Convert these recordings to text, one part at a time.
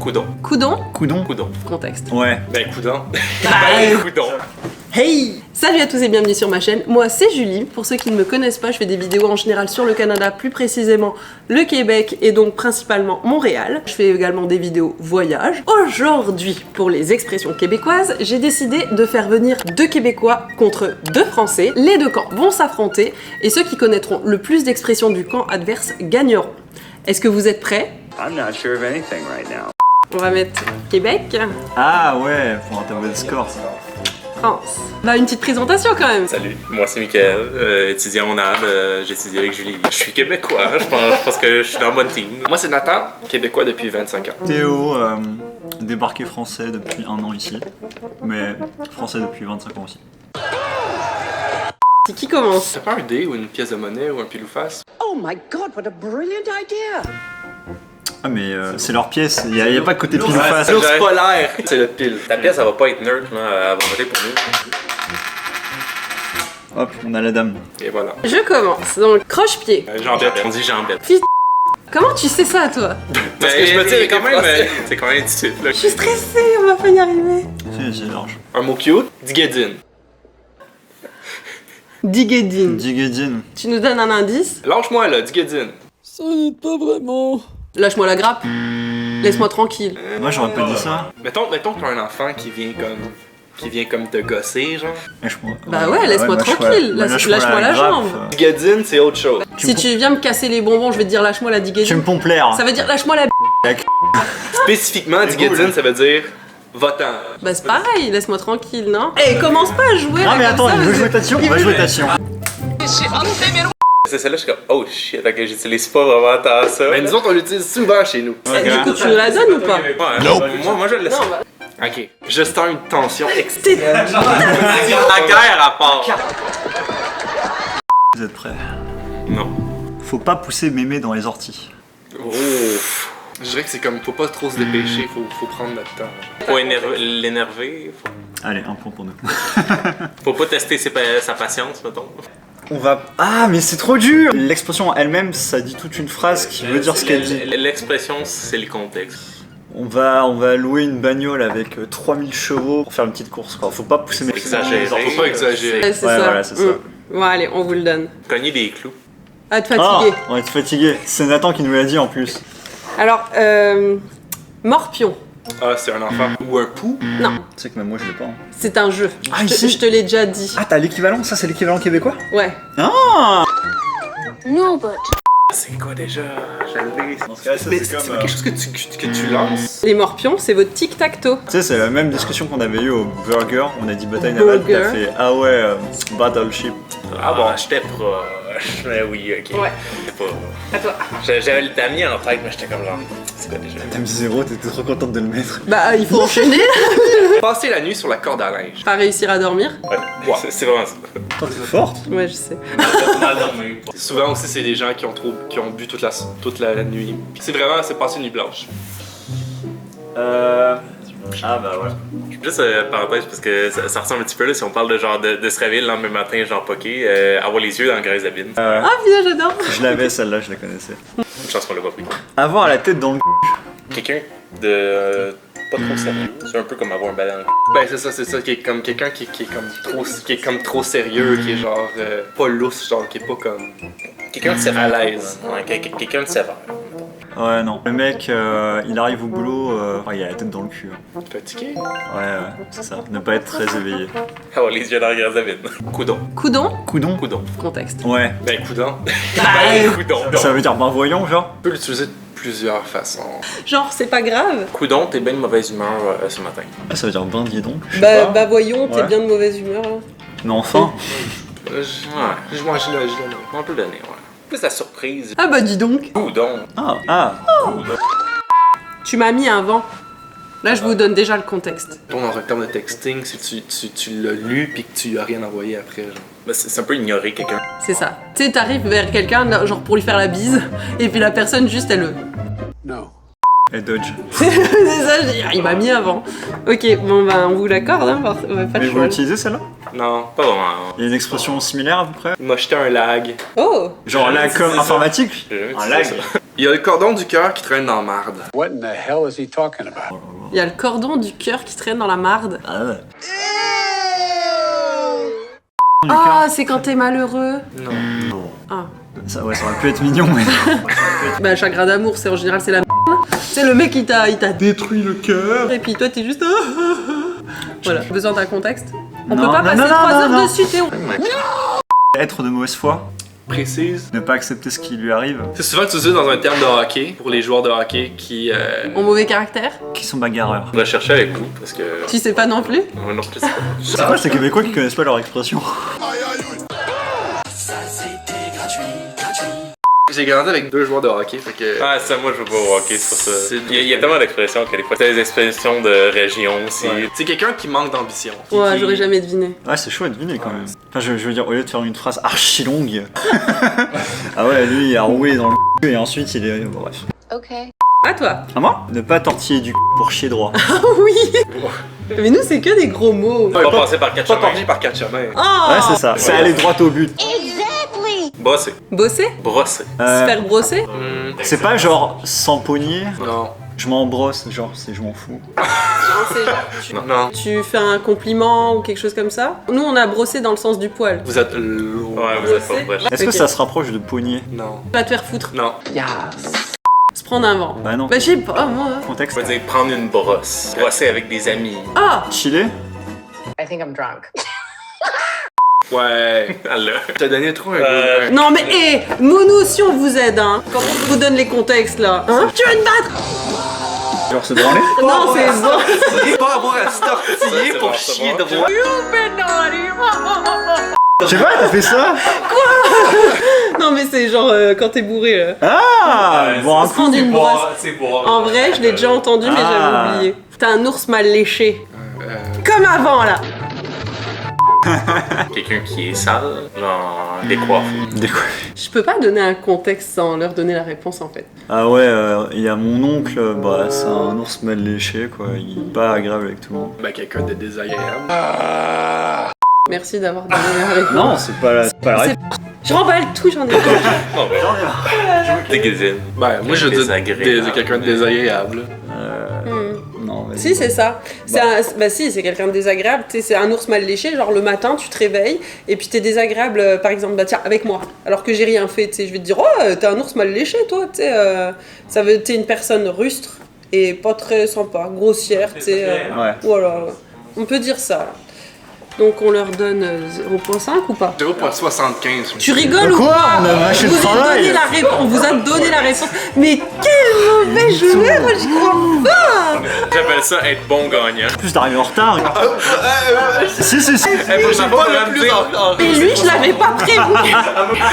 Coudon. Coudon. Coudon. Coudon. Contexte. Ouais. Ben coudon. Bye. Ben coudon. Hey! Salut à tous et bienvenue sur ma chaîne. Moi c'est Julie. Pour ceux qui ne me connaissent pas, je fais des vidéos en général sur le Canada, plus précisément le Québec et donc principalement Montréal. Je fais également des vidéos voyage. Aujourd'hui, pour les expressions québécoises, j'ai décidé de faire venir deux Québécois contre deux Français. Les deux camps vont s'affronter et ceux qui connaîtront le plus d'expressions du camp adverse gagneront. Est-ce que vous êtes prêts? I'm not sure of anything right now. On va mettre Québec, Ah ouais, pour un tableau de score. France. Bah une petite présentation quand même. Salut, moi c'est Mickaël, étudiant en âme, j'étudie avec Julie. Je suis québécois, je pense que je suis dans le bon team. Moi, c'est Nathan, québécois depuis 25 ans. Théo, débarqué français depuis 1 an ici, mais français depuis 25 ans aussi. C'est qui commence? C'est pas un dé ou une pièce de monnaie ou un pile ou face? Oh my god, what a brilliant idea! Ah mais c'est leur pièce, il y a pas de côté pile ou face. L'ours polaire, c'est le pile. Ta pièce, elle va pas être neutre, là, elle va voter pour nous. Hop, on a la dame. Et voilà. Je commence. Donc croche-pied. Jambette, on dit jambette. Comment tu sais ça toi? Parce que je me dis avec quand les même, Français. c'est quand même difficile. Là. Je suis stressée, on va pas y arriver. C'est large. Un mot cute, Digedin. Digedin. Digedin. Tu nous donnes un indice? Lâche-moi là, Digedin. Ça n'aide pas vraiment. Lâche-moi la grappe. Laisse-moi tranquille. Moi j'aurais pas dit ça. Mettons que t'as un enfant qui vient comme te gosser, genre. Bah ouais, laisse-moi tranquille. Lâche-moi la jambe. Digedin, c'est autre chose. Si tu viens me casser les bonbons, je vais te dire lâche-moi la Tu digedin. me pompes l'air. Ça veut dire lâche-moi la Spécifiquement, Digedin, ça veut dire votant. Bah c'est pareil, laisse-moi tranquille, non? Eh, commence pas à jouer Ah là, mais comme attends, ça, il veut jouer Tation, on va jouer Tation. C'est celle-là, je suis comme, oh shit, ok, j'utilise pas vraiment tant ça. Mais nous autres, on l'utilise souvent chez nous. Eh, du coup, tu nous la donnes ou pas? Ouais, moi je le laisse. Non, bah... Ok. Je sens une tension extrême. La guerre à part. Vous êtes prêts? Non. Faut pas pousser mémé dans les orties. Oh. Je dirais que c'est comme, faut pas trop se dépêcher, faut prendre notre temps. Faut l'énerver, Allez, un point pour nous. faut pas tester sa patience, mettons. On va... Ah mais c'est trop dur. L'expression elle-même, ça dit toute une phrase qui veut dire ce qu'elle dit. L'expression, c'est le contexte. On va louer une bagnole avec 3000 chevaux pour faire une petite course quoi. Faut pas pousser mémé. Exagérer. Faut pas exagérer. Ouais, c'est Ouais, ça. voilà, c'est ça. Bon, allez, on vous le donne. Cogner des clous. À te Ah, fatiguer. on va être fatigué. C'est Nathan qui nous l'a dit en plus. Alors, morpion. Ah, c'est un enfant. Ou un pou. Non, Tu sais que même moi je l'ai pas. Hein. c'est un jeu. Ah, Je te- ici je te l'ai déjà dit. Ah t'as l'équivalent? Ça c'est l'équivalent québécois? Ouais. Ah. No, but. C'est quoi déjà? J'avais. Dans ce cas-là, ça Mais c'est c'est comme... pas quelque chose que tu lances. Les morpions, c'est votre tic-tac-toe. Tu sais, c'est la même discussion qu'on avait eu au Burger. On a dit bataille navale, Burger. t'as fait ah ouais, Battleship. Ah bon, j'étais proche. Mais oui, ok. Ouais. C'est pas. À toi. J'avais le damier en tête, mais j'étais comme genre. C'est quoi déjà? T'as mis 0, t'étais trop contente de le mettre. Bah, il faut enchaîner. Passer la nuit sur la corde à linge. Pas réussir à dormir. Ouais, c'est vraiment ça. Toi t'es forte. Ouais, je sais. Souvent aussi, c'est des gens qui ont bu toute la nuit. C'est passer une nuit blanche. Ah bah ouais. Juste parenthèse, parce que ça ressemble un petit peu là, si on parle de genre de se réveiller le lendemain matin, genre poké, avoir les yeux dans la graisse d'abine. Ah, putain, j'adore. Je l'avais celle-là, je la connaissais. Une chance qu'on l'a pas pris. Avoir la tête dans le Quelqu'un de pas trop sérieux. C'est un peu comme avoir un balai dans le cul. Ben c'est ça, qui est comme quelqu'un qui est comme trop sérieux, qui est genre pas lousse, genre qui est pas comme Quelqu'un de sévère. À l'aise. Ouais, quelqu'un de sévère. Ouais non. Le mec, il arrive au boulot, il a la tête dans le cul. Hein. fatigué. Ouais, c'est ça. Ne pas être très éveillé. Avoir les yeux dans la graisse d'abine. Coudon. Coudon. Coudon. Coudon. Contexte. Ouais. Ben coudon. Coudon. Ça veut dire ben voyons genre. On peut l'utiliser de plusieurs façons. Genre, c'est pas grave. Coudon, t'es bien de mauvaise humeur ce matin. Ah, ça veut dire ben dis donc. Je sais pas. Bah, voyons, t'es Ouais. bien de mauvaise humeur là. Mais enfin. Ouais. Je mange là. On peut le donner, ouais. Plus la surprise. Ah, bah, dis donc. Coudon. Ah. Tu m'as mis un vent. Là, je vous donne déjà le contexte. Dans un terme de texting, si tu l'as lu puis que tu lui as rien envoyé après, genre. Ben, c'est un peu ignorer quelqu'un. C'est ça. Tu sais, t'arrives vers quelqu'un, là, genre pour lui faire la bise, et puis la personne juste, elle... No. Et dodge. c'est ça, je dis, ah, il m'a mis avant. Ok, bon, bah, on vous l'accorde, hein, on va pas Mais le vous choix. l'utilisez celle-là? Non, pas vraiment. Il y a une expression similaire à peu près? Il m'a jeté un lag. Oh. Genre lag comme c'est ça. informatique? J'ai jamais Un utilisé lag. ça. Il y a le cordon du cœur qui traîne dans la marde. What in the hell is he talking about? Il y a le cordon du cœur qui traîne dans la marde. Ah ouais. Ah, c'est quand t'es malheureux. Non. Ah. Ça, ouais, ça aurait pu être mignon, mais Bah, chagrin d'amour, c'est en général, c'est la merde. C'est le mec qui t'a détruit le cœur. Et puis toi, t'es juste. Voilà. Besoin d'un contexte. On Non, peut pas non, passer non, 3 non, heures non. dessus, Théo. être de mauvaise foi, Précise. ne pas accepter ce qui lui arrive, C'est souvent utilisé dans un terme de hockey pour les joueurs de hockey qui. Mon mauvais caractère. qui sont bagarreurs. On va chercher avec vous parce que. Tu sais pas non plus. Moi non, je sais pas. C'est quoi ces Québécois qui connaissent pas leur expression? J'ai grandi avec 2 joueurs de hockey, fait que. Ah, ça, moi je veux pas au hockey, c'est pour ça. C'est- Il y a tellement d'expressions que des fois, c'est des expressions de région aussi. Ouais. C'est quelqu'un qui manque d'ambition. Ouais, Qui- j'aurais jamais deviné. Ouais, c'est chaud à deviner quand même. Enfin, je veux dire, au lieu de faire une phrase archi longue. Ah ouais, lui il a roulé dans le cul et ensuite il est. Bon, bref. Okay. À toi. À moi? Ne pas tortiller du pour chier droit. Oui. Mais nous, c'est que des gros mots. On va passer par quatre Pas chemins. tordu par 4 chemins. Oh. Ouais, c'est ça. C'est aller droit au but. Brosser. Bosser. Brosser. Se faire brosser. C'est pas genre sans poignet, Non. je m'en brosse, genre c'est je m'en fous. Non, c'est genre, Non. tu fais un compliment ou quelque chose comme ça. Nous, on a brossé dans le sens du poil. Vous êtes lourd. Ouais, vous êtes pas Brosser. bref. Est-ce que Ok. ça se rapproche de poignet? Non. Pas te faire foutre. Non. Se prendre un vent. Bah non. Bah, je sais pas, moi. Contexte. On va dire prendre une brosse. Brosser avec des amis. Ah. Chiller? I think I'm drunk. Ouais. Alors. T'as donné trop un Euh, goût. Non, mais hé, nous aussi, on vous aide, hein. Quand on vous donne les contextes, là. Hein. Tu veux te battre? Genre se branler? Non, c'est bon. Il pas avoir à se tortiller c'est pour bon, c'est chier bon. droit. Je sais pas, t'as fait ça? Non, mais c'est genre quand t'es bourré, là. Ah! Bon, un Se prendre une brosse. C'est boire. En vrai, je l'ai déjà entendu, mais Ah. j'avais oublié. T'as un ours mal léché. Comme avant, là. Quelqu'un qui est sale, genre décoiffé. Je peux pas donner un contexte sans leur donner la réponse, en fait. Ah ouais, il y a mon oncle, bah c'est un ours mal léché quoi, il est pas agréable avec tout le monde. Ben, quelqu'un de désagréable. Merci d'avoir donné la réponse. Non, c'est pas la C'est- réponse. Je remballe tout, j'en ai pas. Non, ben. Déguisine. Ben, moi, je dis Désagréable. quelqu'un de désagréable. Non, vas-y. Si, c'est ça. Bah si, c'est quelqu'un de désagréable. Tu sais, c'est un ours mal léché. Genre le matin, tu te réveilles et puis t'es désagréable. Par exemple, bah tiens, avec moi. Alors que j'ai rien fait. Tu sais, je vais te dire, oh, t'es un ours mal léché, toi. Tu sais, ça veut, t'es une personne rustre et pas très sympa, grossière. Tu sais. Ouais. Voilà. On peut dire ça. Donc on leur donne 0.5 ou pas? 0.75. Tu rigoles ou Quoi? quoi? On a mâché On le vous a travail. donné la réponse. On vous a donné la réponse. Mais quel mauvais joueur, moi j'y crois pas. J'appelle ça être bon gagnant. En plus d'arriver en retard. Si, si, si. Elle faut pas me dire. Et lui, je l'avais pas prévenu.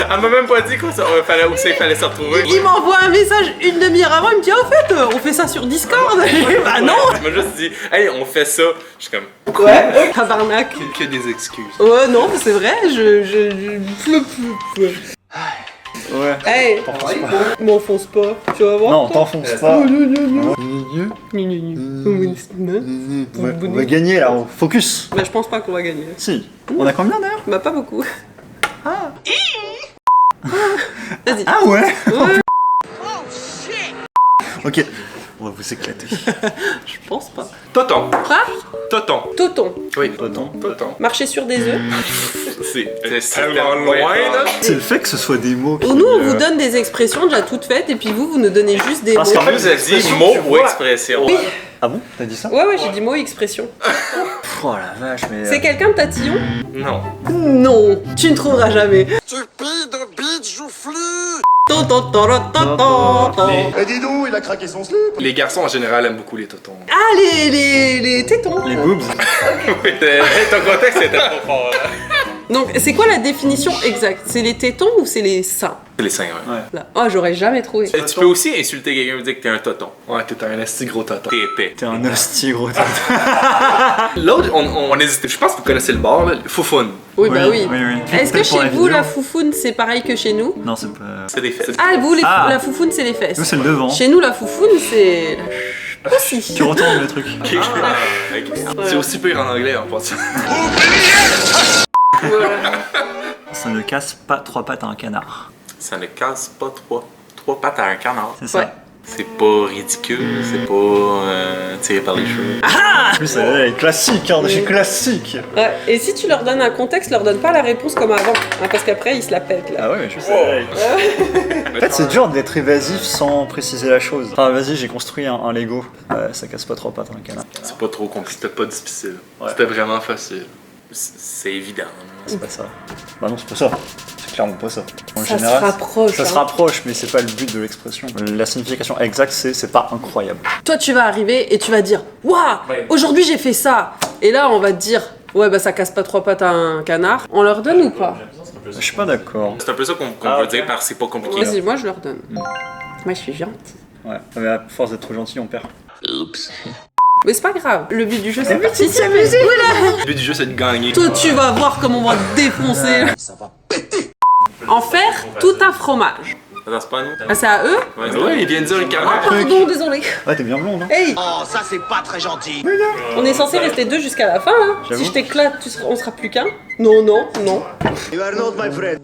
Elle m'a même pas dit où il fallait se retrouver. Il m'envoie un message une demi-heure avant. Il me dit, en fait, on fait ça sur Discord. Je dis, bah non. Il m'a juste dit, hey, on fait ça. Je suis comme, Ouais. Tabarnak. Que des excuses. Ouais, non, c'est vrai. Ouais. Hey, m'enfonce pas. Tu vas voir. Non, t'enfonces pas. On va gagner là, focus. Bah, je pense pas qu'on va gagner. Si. On a combien d'ailleurs? Bah, pas beaucoup. Vas-y. Ah ouais? Ouais, Ok. On va vous éclater. je pense pas. Toton. Quoi? Toton. Toton. Oui. Toton. Toton. Marcher sur des œufs. c'est tellement loin, là. C'est le fait que ce soit des mots qui... Nous, on vous donne des expressions déjà toutes faites, et puis vous nous donnez juste des Parce mots. qu'en fait, Vous avez dit mot ou expression. Oui. Ah bon? T'as dit ça? Ouais, j'ai dit mot et expression. Pff, oh la vache, mais... C'est quelqu'un de tatillon? Non. Non, tu ne trouveras jamais. Eh dis donc, il a craqué son slip. Les garçons en général aiment beaucoup les totons. Ah, les tétons. Les boobs? Oui, ton contexte était trop fort là. Donc, c'est quoi la définition exacte? C'est les tétons ou c'est les seins? C'est les seins, ouais. Là. Oh, j'aurais jamais trouvé. Et tu peux aussi insulter quelqu'un et dire que t'es un toton. Ouais, t'es un esti gros toton. T'es épais. T'es un hostie gros. L'autre, on hésitait. Je pense que vous connaissez le bar, là. Foufoune. Oui, bah oui. Oui. Est-ce que Peut-être pour chez la vous, vidéo. la foufoune, c'est pareil que chez nous? Non, c'est pas... C'est des fesses. Ah, vous, Ah. la foufoune, c'est les fesses. Nous, c'est le devant. Chez nous, la foufoune, c'est la pussy. Tu retournes le truc. Ah, ok. C'est aussi pire en anglais, en passant. Ça ne casse pas trois pattes à un canard. Ça ne casse pas 3 pattes à un canard. C'est ça. Ouais. C'est pas ridicule, c'est pas tiré par les cheveux. En plus, elle est classique, hein, c'est classique. Ouais. Et si tu leur donnes un contexte, leur donne pas la réponse comme avant. Hein, parce qu'après, ils se la pètent là. Ah ouais, mais je sais. En fait, c'est dur d'être évasif sans préciser la chose. Enfin, vas-y, j'ai construit un Lego. Ouais, ça casse pas 3 pattes un canard. C'est pas trop compliqué. C'était pas difficile. Ouais. C'était vraiment facile. C'est évident. C'est pas ça. Bah non, c'est pas ça. C'est clairement pas ça. En Ça général, se rapproche. ça se hein. rapproche, mais c'est pas le but de l'expression. La signification exacte, c'est pas incroyable. Toi, tu vas arriver et tu vas dire waouh, aujourd'hui j'ai fait ça. Et là, on va te dire ouais, bah ça casse pas 3 pattes à un canard. On leur donne ou pas? Je suis pas d'accord. C'est un peu ça qu'on veut dire par c'est pas compliqué. Vas-y, moi je leur donne. Moi, je suis gentille. Ouais, mais à force d'être trop gentil, on perd. Mais c'est pas grave. Le but du jeu, c'est parti. Le but du jeu, c'est de gagner. Toi, tu vas voir comment on va te défoncer. Ça va péter. En faire tout un fromage. Attends, c'est pas à nous? Ah, c'est à eux? Ouais, il vient de dire le Ah, canard. pardon, désolé. Ouais, t'es bien blonde, hein. Hey, Oh, ça c'est pas très gentil. on est censé rester 2 jusqu'à la fin, hein. J'avoue. Si je t'éclate, on sera plus qu'un. Non, non, non. You are not my friend.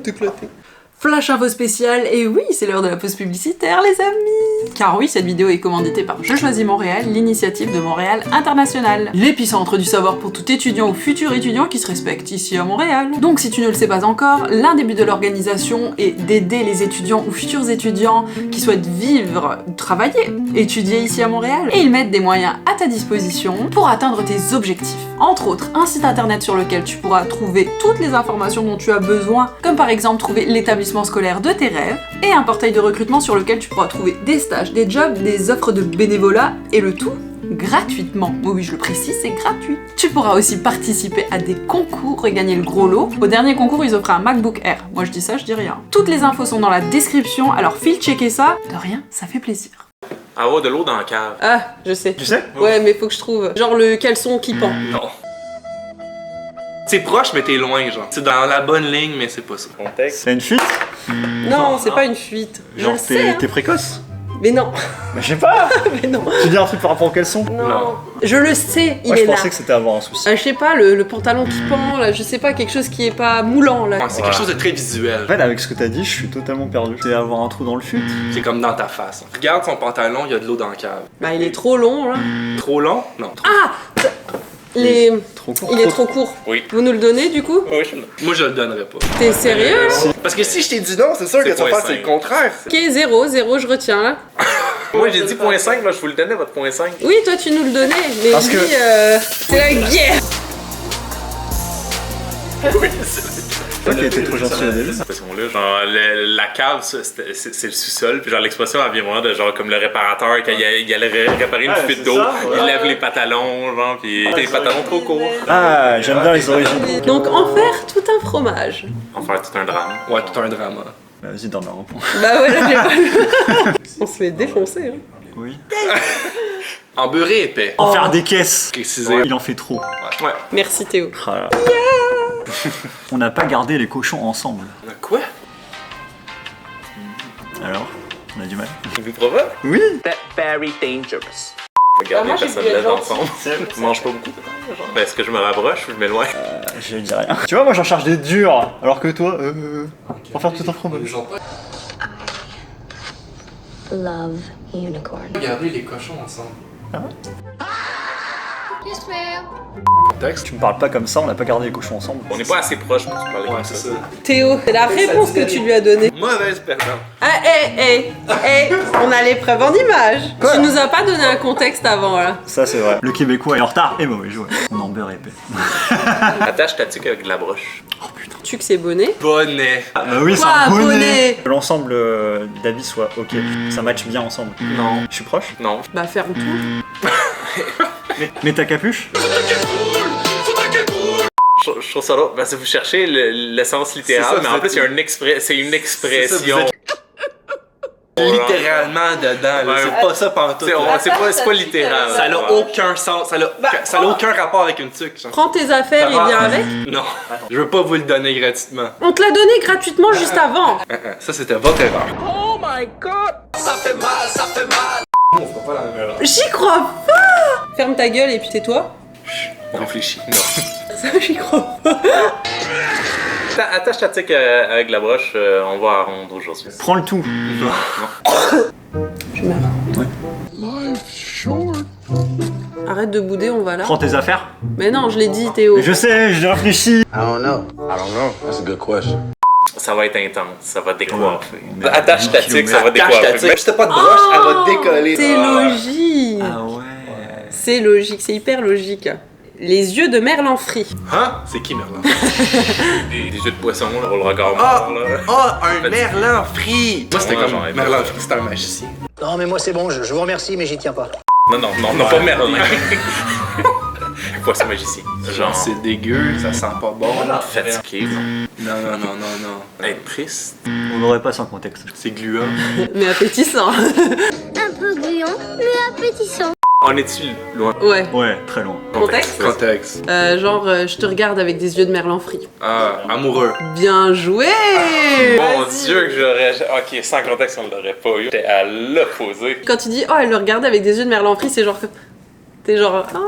T'éclater. Flash info spécial, et oui, c'est l'heure de la pause publicitaire, les amis. Car oui, cette vidéo est commanditée par Je choisis Montréal, l'initiative de Montréal International. L'épicentre du savoir pour tout étudiant ou futur étudiant qui se respecte ici à Montréal. Donc si tu ne le sais pas encore, l'un des buts de l'organisation est d'aider les étudiants ou futurs étudiants qui souhaitent vivre, travailler, étudier ici à Montréal. Et ils mettent des moyens à ta disposition pour atteindre tes objectifs. Entre autres, un site internet sur lequel tu pourras trouver toutes les informations dont tu as besoin, comme par exemple trouver l'établissement scolaire de tes rêves, et un portail de recrutement sur lequel tu pourras trouver des stages, des jobs, des offres de bénévolat, et le tout gratuitement. Oui, je le précise, c'est gratuit. Tu pourras aussi participer à des concours et gagner le gros lot. Au dernier concours, ils offraient un MacBook Air. Moi, je dis ça, je dis rien. Toutes les infos sont dans la description, alors file checker ça. De rien, ça fait plaisir. Avoir de l'eau dans la cave. Ah, je sais. Tu sais? Ouais, mais faut que je trouve. Genre le caleçon qui pend. Non. C'est proche, mais t'es loin, genre. C'est dans la bonne ligne, mais c'est pas ça. Contexte. C'est une fuite? Non, c'est pas une fuite. Je Genre, le sais, hein. t'es précoce? Mais non, Bah, je sais pas! mais non. Tu dis un truc par rapport au caleçon? Non. Je le sais, il Moi, est je là. pensais que c'était avoir un souci. Je sais pas, le pantalon qui pend, là, je sais pas, quelque chose qui est pas moulant, là. C'est quelque chose de très visuel. En fait, avec ce que t'as dit, je suis totalement perdu. C'est avoir un trou dans le fut. C'est comme dans ta face. Regarde son pantalon, il y a de l'eau dans le cave. Bah, il est trop long, là. Trop long? Non. Ah! Les... Trop court. Il est trop court. Oui. Vous nous le donnez, du coup? Oui, je suis là. Moi, je le donnerais pas. T'es sérieux, là? Parce que si je t'ai dit non, c'est sûr C'est que tu vas faire 0.5. c'est le contraire. Ok, 0, je retiens, là. Moi, j'ai dit 0.5, là, je vous le donnais, votre 0.5. Oui, toi, tu nous le donnais, mais Parce lui, que- c'est la guerre! Toi qui étais trop gentil au début. Cette expression-là, genre, la cave, ça, c'est le sous-sol, puis genre, l'expression, elle vient vraiment de genre, comme le réparateur, quand il allait réparer une Ouais, fuite c'est d'eau, ça, il ouais. lève les pantalons, genre, puis les pantalons trop courts. Ah, j'aime bien les origines. Donc, en faire tout un fromage. On va faire tout un drame. Ouais, tout un drama. Bah, vas-y, donne un point. Bah ouais, là, j'ai pas le... On se fait défoncer, hein. Oui. En beurré épais. En faire des caisses. Précisé. Il en fait trop. Ouais. Merci, Théo. Ah là. On n'a pas gardé les cochons ensemble. Quoi? Alors, on a du mal. Il vous provoque? Oui. Very dangerous. Regardez, moi, j'ai personne voulu lève être gentille. ensemble. Je mange pas beaucoup. Genre. Ben, est-ce que je me rapproche ou je m'éloigne? Je dis rien. Tu vois, moi j'en charge des durs, alors que toi, pour faire tout un fromage. Love unicorn. Regardez les cochons ensemble. Yes, ma'am. Texte? Tu me parles pas comme ça, on n'a pas gardé les cochons ensemble. On n'est pas assez proche pour se parler Ouais, comme c'est ça. ça. Théo, c'est la réponse que tu lui as donnée. Mauvaise perdante. Ah, on a les preuves en images. Tu nous as pas donné un contexte avant, là. Ça c'est vrai. Le Québécois est en retard et mauvais joueur. On en beurre épais. Attache ta tuque avec de la broche. Tu que c'est bonnet. Bonnet. Ah bah oui, c'est Quoi, un bonnet. bonnet? Que l'ensemble d'habits soit ok. Ça match bien ensemble. Non. Je suis proche. Non. Bah, ferme tout. Mets ta capuche. Je trouve ça drôle parce que vous cherchez l'essence littérale, C'est ça, mais vous en plus, êtes- il y a c'est une expression. Littéralement dedans, là. Ouais. C'est pas ça pantoute. C'est pas littéral. Ça n'a aucun sens. Ça n'a aucun rapport avec une tuque. genre. Prends tes affaires et viens avec. Non. Je veux pas vous le donner gratuitement. On te l'a donné gratuitement juste avant. Ça, c'était votre erreur. J'y crois pas. Ferme ta gueule et puis tais-toi. On réfléchit. Non. Ça, j'y crois pas. Attache ta tique avec la broche, on va à ronde aujourd'hui. Prends le tout. Je meurs. Arrête de bouder, on va là. Prends tes affaires. Mais non, je l'ai dit, Théo. Mais je sais, je réfléchis. I don't know. That's a good question. Ça va être intense, ça va décoiffer. Attache ta tique, ça va Cache ta décoiffer. tique. Si t'as pas de broche, elle va décoller. C'est logique. Ah ouais. C'est logique, c'est hyper logique. Les yeux de Merlan Free. Hein? C'est qui Merlin? Des jeux de poisson là, pour le regard Ah! mort, là. Ah! Un Merlin frit! Moi, c'était Ouais, comme genre, Merlin frit, c'était un magicien. Non, mais moi c'est bon, je vous remercie, mais j'y tiens pas. Non, pas Merlin. Poisson magicien. Genre, C'est dégueu, ça sent pas bon. fatigué. Non. Être triste. On n'aurait pas sans contexte. C'est gluant. Mais appétissant. Un peu gluant, mais appétissant. On est-tu loin? Ouais. Ouais, très loin. Contexte Contexte. Je te regarde avec des yeux de Merlan Free. Ah, amoureux. Bien joué. Mon Vas-y. Dieu que j'aurais... Ok, sans contexte, on l'aurait pas eu. J'étais à l'opposé. Quand tu dis oh elle le regarde avec des yeux de Merlan Free, c'est genre t'es genre oh.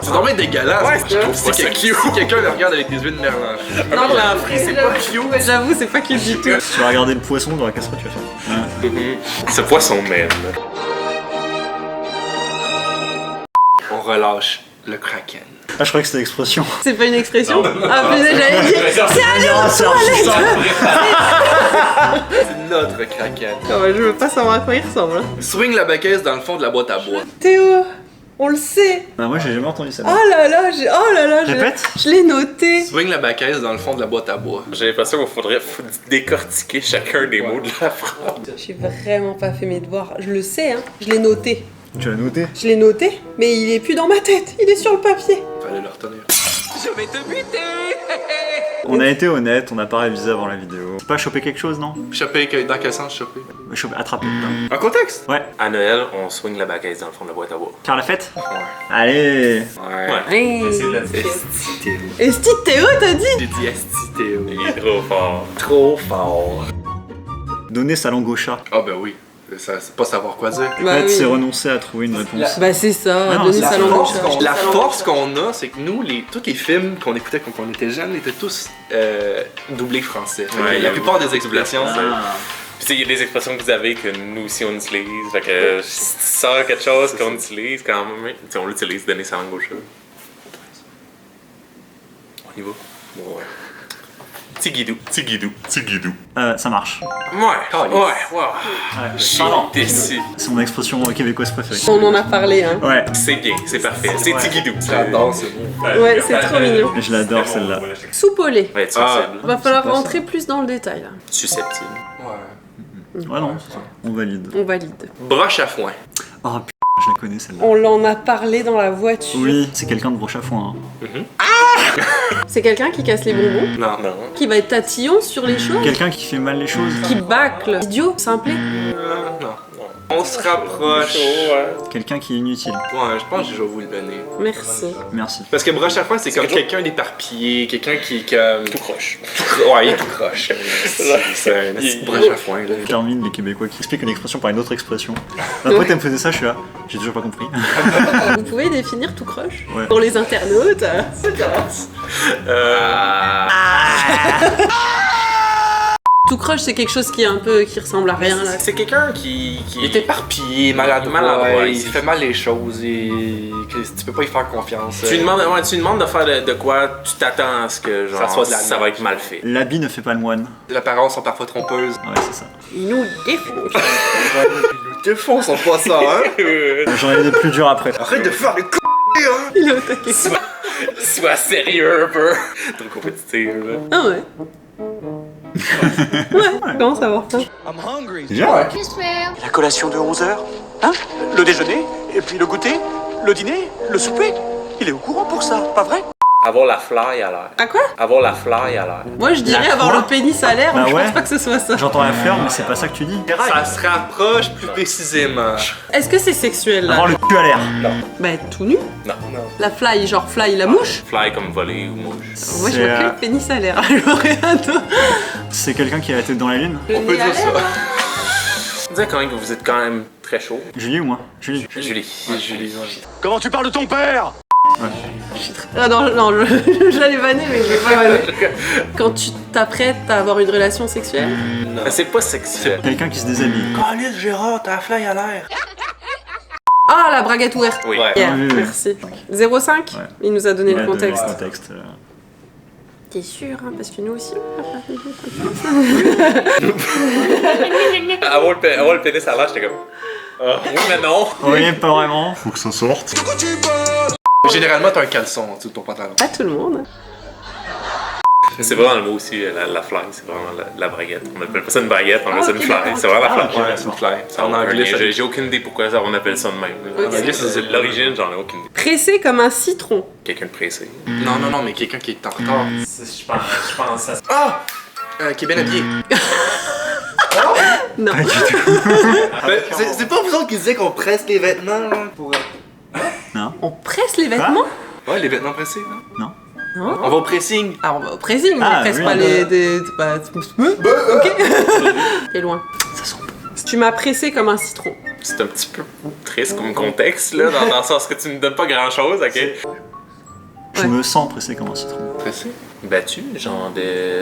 C'est vraiment dégueulasse. Ouais, je trouve c'est que si quelqu'un le regarde avec des yeux de Merlin. Non, Merlan Free, c'est pas cute. Ouais, j'avoue, c'est pas cute du tout. Tu vas regarder le poisson dans la casserole, tu vas faire. Ce poisson mène. On relâche le kraken. Ah, je croyais que c'était l'expression. C'est pas une expression. Ah putain, j'allais dire. C'est Ah, c'est C'est notre kraken. Oh, je veux pas savoir à quoi il ressemble. Hein. Swing la baquette dans le fond de la boîte à bois. Théo, on le sait. Bah, moi, j'ai jamais entendu ça. Oh là là, Répète. je l'ai noté. Swing la baquette dans le fond de la boîte à bois. J'ai l'impression qu'il faudrait décortiquer chacun des mots de la phrase. J'ai vraiment pas fait mes devoirs. Je le sais, hein. Je l'ai noté. Tu l'as noté? Je l'ai noté, mais il est plus dans ma tête. Il est sur le papier. Fallait le retenir. On a été honnête, on n'a pas révisé avant la vidéo. C'est pas choper quelque chose, non? Choper, dans quel sens choper? Choper, attraper. putain. En contexte? Ouais. À Noël, on swing la baguette dans le fond de la boîte à bois. Faire la fête? Allez. Ouais. Hey. Esti Théo. Esti Théo, t'as dit? J'ai dit Esti Théo. Il est trop fort. Trop fort. Donner sa langue au chat. Ah ben oui. Ça, c'est pas savoir quoi dire. En Bah fait, oui. c'est renoncer à trouver une réponse. Bah c'est ça, Ah non, donner c'est sa la langue au force chat. qu'on- La force qu'on a, c'est que nous, tous les films qu'on écoutait quand on était jeunes étaient tous doublés français. Fait que Ouais, la plupart des expressions, Ah. Puis tu sais, il y a des expressions que vous avez que nous aussi on utilise. Fait que si tu sors quelque chose qu'on utilise quand même, tu sais, on l'utilise, donner sa langue au chat. On y va? Ouais. Tigidou, tigidou, tigidou. Ça marche. Ouais. Je suis Pardon. déçu. C'est mon expression québécoise préférée. On en a parlé, hein. Ouais. C'est bien, c'est parfait. C'est Ouais. tigidou. j'adore ce mot. Ouais, c'est trop mignon. Je l'adore celle-là. Soupe au lait. Ouais, être Ah. sensible. Va falloir C'est pas rentrer plus dans le détail, là. Susceptible. Ouais. Ouais, non, c'est ça. On valide. On valide. Broche à foin. Oh putain, je la connais celle-là. On l'en a parlé dans la voiture. Oui, c'est quelqu'un de broche à foin. Hein. C'est quelqu'un qui casse les bonbons, Non. Non. qui va être tatillon sur les choses, Quelqu'un qui fait mal les choses. qui bâcle. Idiot, simplet. Non. On se rapproche. Quelqu'un qui est inutile. Ouais, je pense que je vais vous le donner. Merci. Merci. Parce que broche à foin, c'est comme quelqu'un d'éparpillé, quelqu'un qui tout croche. Ouais, il est tout croche. C'est un petit broche à foin, là. Je termine les Québécois qui expliquent une expression par une autre expression. Après, tu me faisais ça, je suis là. J'ai toujours pas compris. Vous pouvez définir tout croche Ouais. pour les internautes. Tout croche, c'est quelque chose qui est un peu qui ressemble à rien là. C'est quelqu'un qui. Il est éparpillé, maladroit, Maladroit, il c'est- fait mal les choses, tu peux pas y faire confiance. Tu lui demandes de faire de quoi tu t'attends à ce que genre, Ça soit de la ça va être mal fait. L'habit ne fait pas le moine. Les apparences sont parfois trompeuses. Ouais, c'est ça. Il nous défonce. Les défonçons pas ça, hein? J'en ai des plus durs après. Arrête de faire les c***, hein! Il est au taquet. Sois sérieux un peu. Trop compétitif, là. Ah ouais. Ouais, comment savoir ça? I'm hungry. Déjà? J'espère. La collation de 11h. Hein? Le déjeuner, et puis le goûter, le dîner, le souper. Il est au courant pour ça, pas vrai? Avoir la fly à l'air. À quoi? Avoir la fly à l'air. Moi je dirais La avoir quoi? le pénis à l'air, Bah mais je ouais. pense pas que ce soit ça. J'entends la fleur, mais c'est pas ça que tu dis. Ça se rapproche plus précisément. Est-ce que c'est sexuel là? Avoir le cul à l'air. Bah tout nu. Non. La fly, genre fly la mouche. Fly comme voler ou mouche. Moi je C'est, vois que le pénis à l'air. J'aurais hâte. C'est quelqu'un qui a la tête dans la lune. On peut dire ça. Vous dites quand même que vous êtes quand même très chaud. Julie ou moi? Julie. Julie. Julie, Comment tu parles de ton père? Ah non, j'allais vanner, mais je vais pas vanner. Quand tu t'apprêtes à avoir une relation sexuelle, Mais c'est pas sexuel. Quelqu'un qui se déshabille. Calice, Gérard, t'as la fly à l'air. ah, la braguette ouverte. Oui. Ouais. Yeah, oui, oui. merci. 0,5 Ouais. Il nous a donné Il a le donné contexte. le contexte. T'es sûr, hein, parce que nous aussi, on va faire Avoir le pénis à l'air, j'étais comme. Oui, mais non. Oui, pas vraiment. Faut que ça sorte. Généralement, t'as un caleçon en dessous de ton pantalon. Pas tout le monde. C'est vraiment le mot aussi, la fly, c'est vraiment la braguette. On appelle pas ça une braguette, on appelle ça une fly. C'est vraiment la fly. Ouais, c'est une fly. En anglais, ça... J'ai aucune idée pourquoi on appelle ça de même. Oui, En anglais, c'est l'origine, j'en ai aucune idée. Pressé comme un citron. Quelqu'un de pressé. Non, mais quelqu'un qui est en retard. Je pense à ça. Ah! Qui est bien habillé. Non. Ben, c'est pas vous autres qui disiez qu'on presse les vêtements, là, pour... On presse les vêtements. Ouais, les vêtements pressés, non? Non. On va au pressing. Ah, on va au pressing, Ah, on presse oui, pas bah. les... ok. T'es loin. Tu m'as pressé comme un citron. C'est un petit peu triste comme contexte, là, dans le sens que tu ne donnes pas grand chose, ok? Je Ouais. me sens pressé comme un citron. Pressé? Battu, genre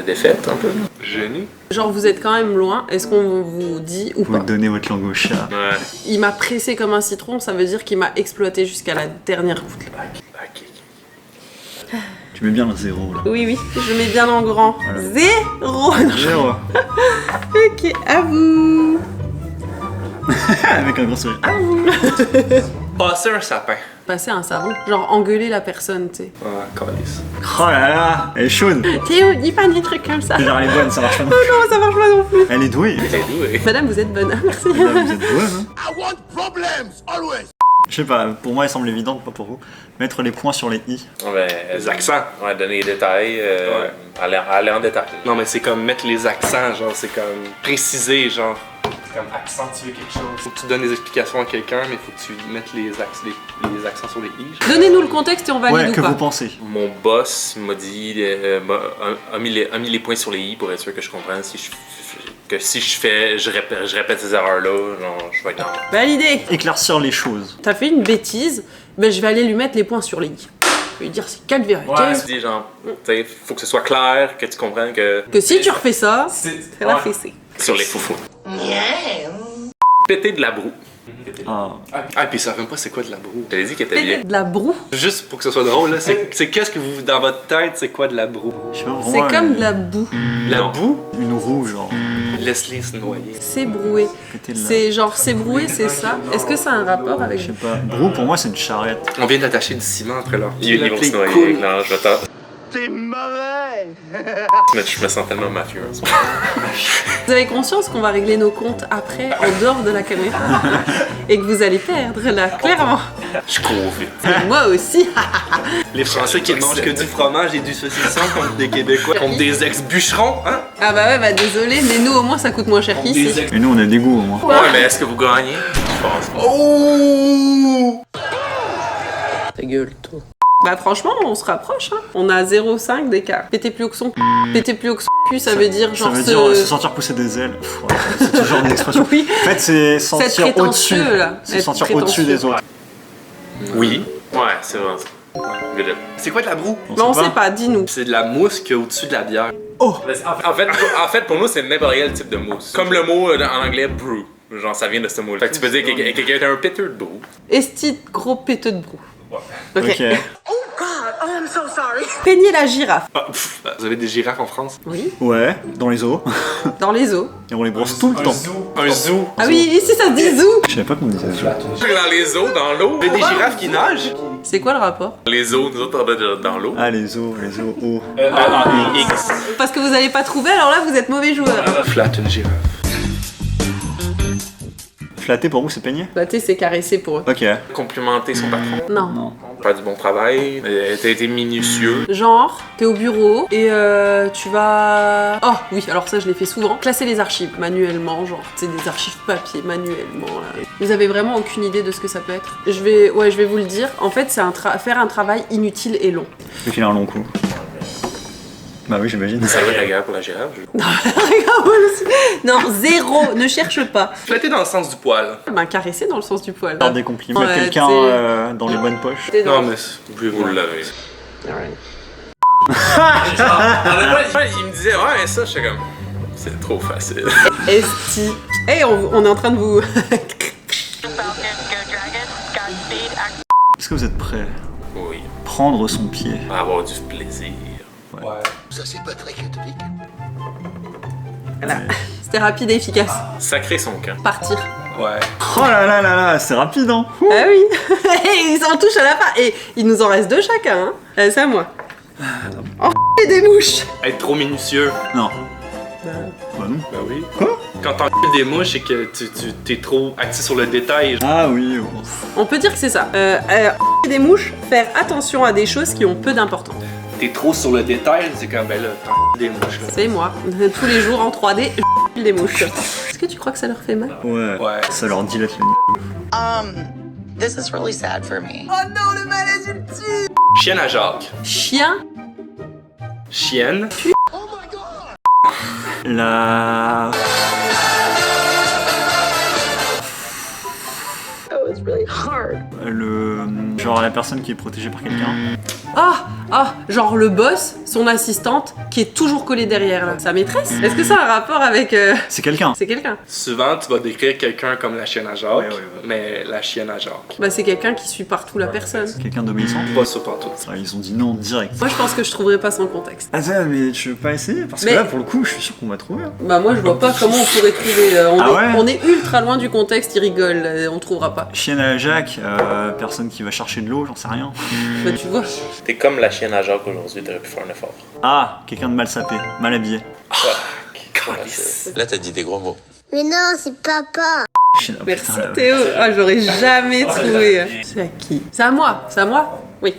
défaite un peu. Gêné? Genre, vous êtes quand même loin. Est-ce qu'on vous dit ou Vous pas? donnez votre langue au chat. Ouais. Il m'a pressé comme un citron, ça veut dire qu'il m'a exploité jusqu'à la dernière goutte. Ok. Tu mets bien le 0 là. Oui, oui, je mets bien en grand. Voilà. 0. 0. Ok, à vous. Avec un gros sourire. À vous. Passer un sapin. Passer un savon. Genre engueuler la personne, tu sais. Ouais, calice. Oh là là, elle est chaude. Théo, dis pas des trucs comme ça. Genre elle est bonne, ça marche pas. Oh non, ça marche pas non plus. Elle est douée. C'est doué. Madame, vous êtes bonne. Merci. Madame, vous êtes bonne. Hein. I want problems, always. Je sais pas, pour moi elle semble évidente, pas pour vous. Mettre les points sur les i. Ben, Les accents. Ouais, donner les détails, aller en détail. Non, mais c'est comme mettre les accents, genre, c'est comme préciser, genre. C'est comme accentuer quelque chose. Faut que tu donnes des explications à quelqu'un, mais faut que tu mettes les accents sur les i. Genre. Donnez-nous le contexte et on valide Ouais, ou que pas. vous pensez. Mon boss m'a dit, a mis les points sur les i pour être sûr que je comprenne si je répète ces erreurs-là, genre, je vais être en... Validé. Éclaircir les choses. T'as fait une bêtise, ben je vais aller lui mettre les points sur les i. Je vais lui dire c'est 4 vérités. Ouais, tu dis genre, tu sais, faut que ce soit clair, que tu comprennes que... Que si tu refais ça, c'est la Ouais. fessée. Sur les foufous. Péter de la broue. Ah. Ah, puis ça même pas c'est quoi de la broue. J'avais dit qu'elle était bien. De la broue. Juste pour que ce soit drôle, là, c'est qu'est-ce que vous, dans votre tête, c'est quoi de la broue? Je sais pas, pour C'est moi, comme de la boue. La boue? Une roue, genre. Laisse-les se noyer. C'est broué. Péter de la- C'est genre, c'est broué, c'est ça. Est-ce que ça a un rapport avec... Je sais pas. Roue, pour moi, c'est une charrette. On vient d'attacher du ciment entre leurs pieds. Ils vont se noyer avec l'ange, je t'en... T'es mauvais. Je me sens tellement mafieux en ce moment. Vous avez conscience qu'on va régler nos comptes après, en dehors de la caméra, et que vous allez perdre là, clairement. Je cours vite. Et moi aussi. Les Français qui ne mangent que du fromage et du saucisson contre des Québécois, contre des ex-bûcherons, hein? Ah bah ouais, bah désolé, mais nous au moins ça coûte moins cher qu'ici. Et nous, on a des goûts, au moins. Ouais, mais est-ce que vous gagnez? Je pense pas. Oh! Ta gueule, toi. Bah franchement, on se rapproche, hein. On a 0,5 d'écart. Péter plus haut que son cul. Péter plus haut que son cul, ça veut dire genre Ça veut dire se sentir pousser des ailes. Pff, ouais, c'est toujours une expression. Oui. En fait, c'est sentir au-dessus. prétentieux, là. C'est Être sentir au-dessus prétentieux. des autres. Oui. Ouais, c'est vraiment ça. Good job. C'est quoi de la broue? Bah on sait pas, dis-nous. C'est de la mousse qu'il y a au-dessus de la bière. En fait, pour nous, c'est n'importe quel type de mousse. Comme le mot en anglais brew. Genre, ça vient de ce mot-là. Fait que tu peux dire que quelqu'un est un péteux de brew. Esti gros péteux de brou. Ok. Ok. Peigner la girafe. Ah, pff, vous avez des girafes en France? Oui. Ouais, dans les eaux. Dans les eaux. Et on les brosse tout le temps. Un zoo. Ah oui, ici ça se dit zoo. Je savais pas qu'on disait ça. Dans les eaux, dans l'eau. Il y a des girafes qui nagent? C'est quoi le rapport? Les eaux, nous autres, on est dans l'eau. Ah, les eaux, eaux. X. Parce que vous allez pas trouver, alors là vous êtes mauvais joueur. Flatte une girafe. Flatter pour vous, c'est peigner? Flatter c'est caresser pour eux. Ok. Complimenter son patron. Non. Faire du bon travail. T'as été minutieux. Genre, t'es au bureau et tu vas... Oh oui, alors ça je l'ai fait souvent. Classer les archives manuellement, genre c'est des archives papier manuellement. Là. Vous avez vraiment aucune idée de ce que ça peut être? Je vais vous le dire. En fait, c'est faire un travail inutile et long. Je vais filer un long coup. Bah oui, j'imagine. Ça va être la guerre pour la girafe. Regarde, moi aussi. Non, zéro, ne cherche pas. Flatter dans le sens du poil. Ben, caresser dans le sens du poil. Faire des compliments à Ouais, quelqu'un t'sais. dans les bonnes poches. T'es dans- Non, mais Vous l'avez. Alright. Il me disait, ouais, ça, je suis comme. C'est trop facile. Esti. Hey, on est en train de vous. Est-ce que vous êtes prêts? Oui. Prendre son pied. On va avoir du plaisir. ouais. Voilà. C'était rapide et efficace. Sacrer son camp. Partir. Ouais. Oh là là là là, c'est rapide hein. Ah oui. Ils s'en touchent à la fin. Et il nous en reste deux chacun. Hein. C'est à moi. Oh, et des mouches. Être trop minutieux. Non. Bah non. Ben oui. Quoi? Quand t'en des mouches et que t'es trop axé sur le détail. Ah oui. On peut dire que c'est ça. Et des mouches, faire attention à des choses qui ont peu d'importance. T'es trop sur le détail, c'est comme ben là, t'en des mouches là. C'est moi. Tous les jours en 3D, des mouches. Est-ce que tu crois que ça leur fait mal? Ouais. Ouais. Ça leur dilate le nid. This is really sad for me. Oh non, le malaise ultime. Chienne à Jacques. Chien. Chienne. La... Oh, it's really hard. Le... Genre la personne qui est protégée par quelqu'un. Ah, genre le boss, son assistante, qui est toujours collée derrière là. Sa maîtresse. Est-ce que ça a un rapport avec... C'est quelqu'un. C'est quelqu'un. Souvent, tu vas décrire quelqu'un comme la chienne à Jacques, Ouais. mais la chienne à Jacques. Bah c'est quelqu'un qui suit partout la personne. Quelqu'un d'obéissant. Pas ça partout. Ah, ils ont dit non direct. Moi je pense que je trouverais pas sans contexte. Attends, mais tu veux pas essayer? Parce que Mais- là, pour le coup, je suis sûr qu'on va trouver. Hein. Bah moi je vois pas comment on pourrait trouver. Ah ouais on est ultra loin du contexte, il rigole, on trouvera pas. Chienne à Jacques, personne qui va chercher de l'eau, j'en sais rien. Bah tu vois. T'es comme la chienne à Jacques aujourd'hui, t'aurais pu faire un effort. Ah, quelqu'un de mal sapé, mal habillé. Là, t'as dit des gros mots. Mais non, c'est papa. Chienne à Merci putain, là. Théo. Ah j'aurais jamais trouvé. C'est à qui? C'est à moi. C'est à moi? Oui.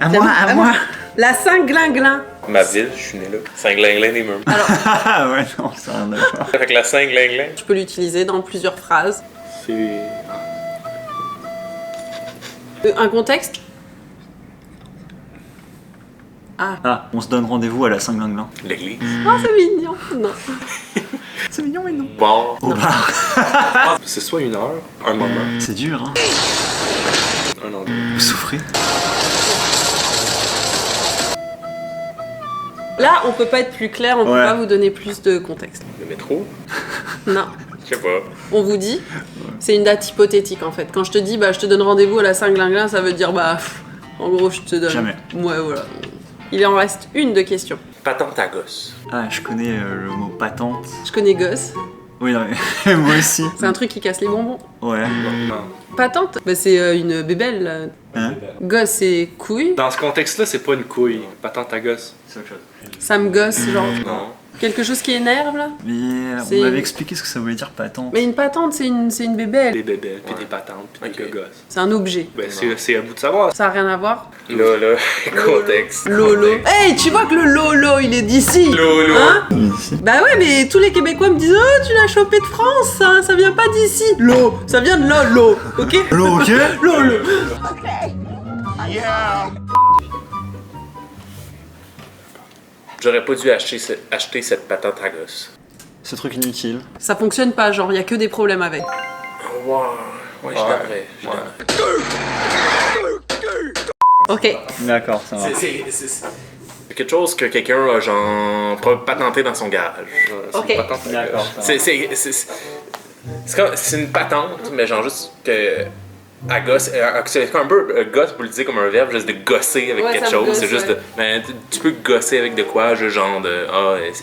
À moi, à moi. La Saint-Glinglin. Ma ville, je suis né là. Saint-Glinglin des Murs. Ah ouais, non, ça n'a rien à voir. Avec la Saint-Glinglin. Tu peux l'utiliser dans plusieurs phrases. C'est. Un contexte? Ah, on se donne rendez-vous à la Saint-Glinglin. L'église. Oh c'est mignon. Non. C'est mignon, mais non. Bon. Au bar. C'est soit une heure, un moment, C'est dur, hein. un endroit. Vous souffrez. Là on peut pas être plus clair, on peut Ouais. pas vous donner plus de contexte. Le métro? Non. Je sais pas. On vous dit, c'est une date hypothétique en fait. Quand je te dis bah je te donne rendez-vous à la Saint-Glinglin, ça veut dire bah pff, en gros je te donne. Jamais. Ouais voilà. Il en reste une de questions. Patente à gosse. Ah, je connais le mot patente. Je connais gosse. Oui, non, mais moi aussi. C'est un truc qui casse les bonbons. Ouais. Non. Patente, bah c'est une bébelle. Là. Hein? Gosse c'est couille. Dans ce contexte-là, c'est pas une couille. Patente à gosse. C'est autre chose. Ça me gosse, genre Non. quelque chose qui énerve là. Mais C'est- on m'avait expliqué ce que ça voulait dire patente. Mais une patente c'est une bébelle. Des bébés, puis des patentes, puis des Ok. gogosses. C'est un objet. Ben, c'est à bout de savoir. Ça a rien à voir. Là, contexte. Lolo. Hey, tu vois que le Lolo il est d'ici. Lolo. Hein? Ici. Bah ouais, mais tous les Québécois me disent oh tu l'as chopé de France, ça vient pas d'ici. L'eau, ça vient de Lolo, ok? L'eau, ok? Lolo. J'aurais pas dû acheter cette patente à gosse. Ce truc inutile. Ça fonctionne pas, genre y a que des problèmes avec. Wow. Ouais, je t'aimerais. Ok. D'accord, ça va. C'est quelque chose que quelqu'un a genre pas patenté dans son garage. Ok. C'est une patente à D'accord. gosse. C'est une patente, mais genre juste que à gosse, c'est un peu gosse pour le dire comme un verbe, juste de gosser avec Ouais, quelque ça me chose. gosse, C'est juste ouais. de, ben, tu peux gosser avec de quoi, juste genre de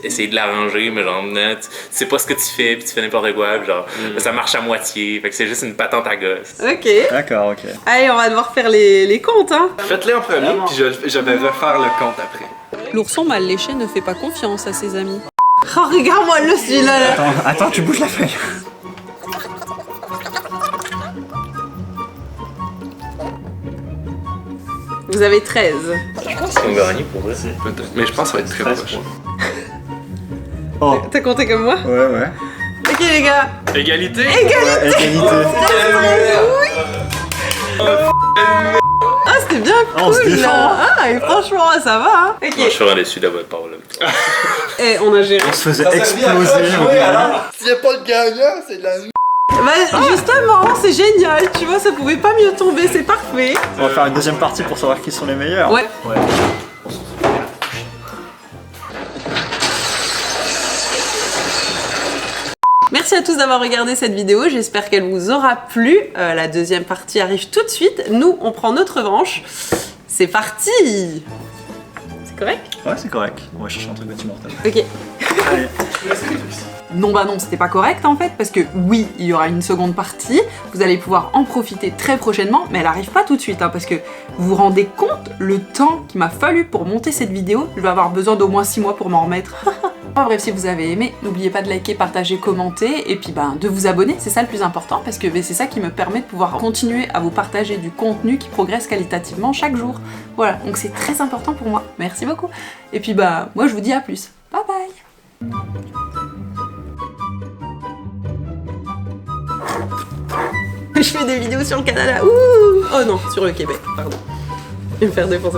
essayer de l'arranger, mais genre non, tu sais pas ce que tu fais, puis tu fais n'importe quoi, puis genre ça marche à moitié. Fait que c'est juste une patente à gosse. Ok. D'accord, ok. Allez, on va devoir faire les comptes, hein. Faites-les en premier, puis je vais refaire le compte après. L'ourson mal léché ne fait pas confiance à ses amis. Oh, regarde-moi le celui-là. Là. Attends, tu bouges la feuille. Vous avez 13. Je pense qu'on gagne pour vrai. Peut-être. Mais je pense que ça va être très proche. Oh. T'as compté comme moi? Ouais, ouais. Ok les gars. Égalité? Égalité. Ah c'était bien Oh, on se cool défend. là. Ah et franchement ça va hein. Ok. Je suis vraiment déçu d'avoir parlé. Eh, on a géré. On se faisait exploser au début. S'il n'y a pas de gagnant, c'est de la Bah, justement, c'est génial, tu vois, ça pouvait pas mieux tomber, c'est parfait. On va faire une deuxième partie pour savoir qui sont les meilleurs. Ouais. Merci à tous d'avoir regardé cette vidéo, j'espère qu'elle vous aura plu. La deuxième partie arrive tout de suite. Nous, on prend notre revanche. C'est parti! C'est correct? Ouais, c'est correct. On va chercher un truc bâtimentaire. Ok. Allez. Non bah non, c'était pas correct en fait, parce que oui, il y aura une seconde partie, vous allez pouvoir en profiter très prochainement, mais elle arrive pas tout de suite, hein, parce que vous vous rendez compte le temps qu'il m'a fallu pour monter cette vidéo, je vais avoir besoin d'au moins 6 mois pour m'en remettre. Enfin bref, si vous avez aimé, n'oubliez pas de liker, partager, commenter, et puis de vous abonner, c'est ça le plus important, parce que c'est ça qui me permet de pouvoir continuer à vous partager du contenu qui progresse qualitativement chaque jour. Voilà, donc c'est très important pour moi, merci beaucoup. Et puis moi je vous dis à plus, bye bye. Je fais des vidéos sur le Canada. Ouh. Oh non, sur le Québec, pardon. Je vais me faire défoncer.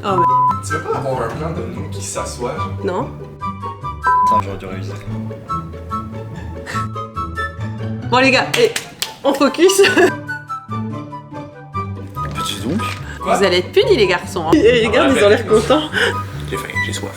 Oh mais... Tu veux pas avoir un plan de nous qui s'assoit? Non. Attends, j'aurais dû réviser. Bon les gars, on focus. Petit donc. Vous allez être punis les garçons. Hein. Et regarde, ils ont l'air contents. J'ai faim, j'ai soif.